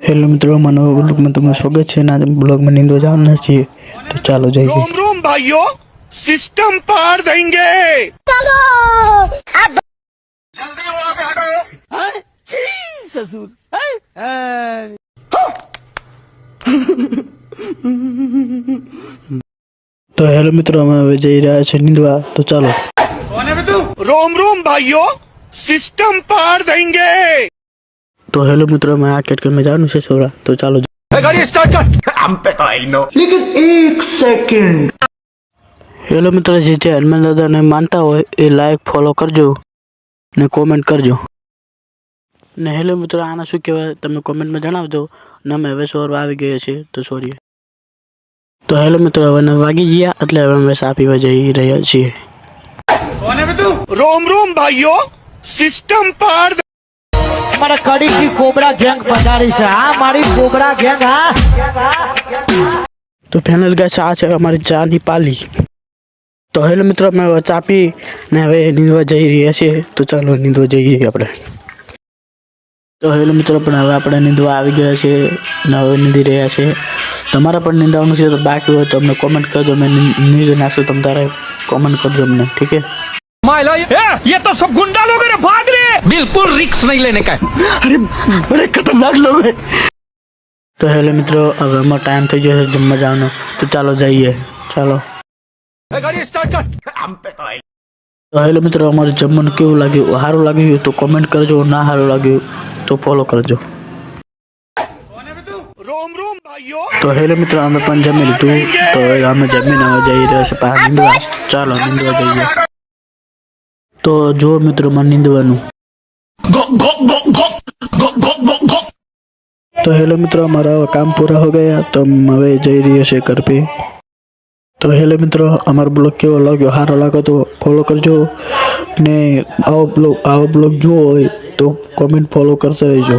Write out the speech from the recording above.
Hello मित्रों, मानो blog में तुम्हें स्वागत है ना। ब्लॉग में नींद जाना चाहिए तो चालो जाइए। रोम रोम भाइयों, सिस्टम पार देंगे। चलो जल्दी वहां पे हटो। छी ससुर तो हेलो मित्रों, અમે હવે જઈ રહ્યા છે નીંદવા, તો ચાલો। रोम रोम भाइयों, सिस्टम पार देंगे। तो हेलो मित्रों, मैं आ क्रिकेट में जाऊँ છે સોરા, તો ચાલો। गाड़ी स्टार्ट कर। हम पे तो आई नो, लेकिन एक सेकंड। हेलो मित्रों, જે હનુમાન દાદાને માનતા હોય એ લાઈક ફોલો કરજો ને કોમેન્ટ કરજો ને। હેલો મિત્રો, આના શું કહેવાય તમે કોમેન્ટમાં જણાવજો ને। અમે હવે સોરવા આવી ગયા છે તો સોરી। તો હેલો મિત્રો, હવે 9 વાગી ગયા એટલે હવે અમે ચા પીવા જઈ રહ્યા છીએ। रोम रोम भाइयों, सिस्टम पार। हमारा कड़ी की कोबरा गैंग पधारी से। हाँ, हमारी कोबरा गैंग। हाँ, तो फाइनल गाइस, આ છે અમારી ચાની પાલી। તો હેલો મિત્રો, અમે હવે ચા પી ને હવે નીંદવા જઈ રહ્યા છીએ, તો ચાલો નીંદવા જઈએ આપણે। તો હેલો મિત્રો, પણ હવે આપણે નીંદવા આવી ગયા છે ને હવે નીંદી રહ્યા છે। તમારે પણ નીંદવાનું છે તો બાકી હોય તો અમને કોમેન્ટ કરજો, અમે નીંદી નાખશું। તમે તારે કોમેન્ટ करजो हमने, ठीक है। ये तो सब गुंडा लोग हैं, भाग रहे। बिल्कुल रिक्स नहीं लेने का। अरे बड़े खतरनाक लोग हैं। तो हेलो मित्रों, अब हमारा टाइम થઈ ગયો છે જમવા જવાનો, તો ચાલો જઈએ, ચાલો। गाड़ी स्टार्ट कर। हम पे तो आई। તો હેલો મિત્રો, અમારું જમવાનું કેવું લાગ્યું? સારું લાગ્યું તો કોમેન્ટ કરજો, ના સારું લાગ્યું તો ફોલો કરજો। रोम रोम भाइयों, તો હેલો મિત્રો, અમે પણ જમી લીધું, તો હવે અમે જમીને હવે જઈ રહ્યા છે પાછા નીંદવા। ચાલો નીંદવા જઈએ। તો જો મિત્રો, મને નીંદવાનું। तो हेलो मित्रों, हमारा काम पूरा हो गया तो हम હવે જઈ રહ્યા છે घर पे। तो हेलो मित्रों, हमारा ब्लॉग કેવો લાગ્યો? સારો લાગે તો ફોલો કરજો ને આવો બ્લોગ જો હોય તો કોમેન્ટ ફોલો કરતા રહેજો।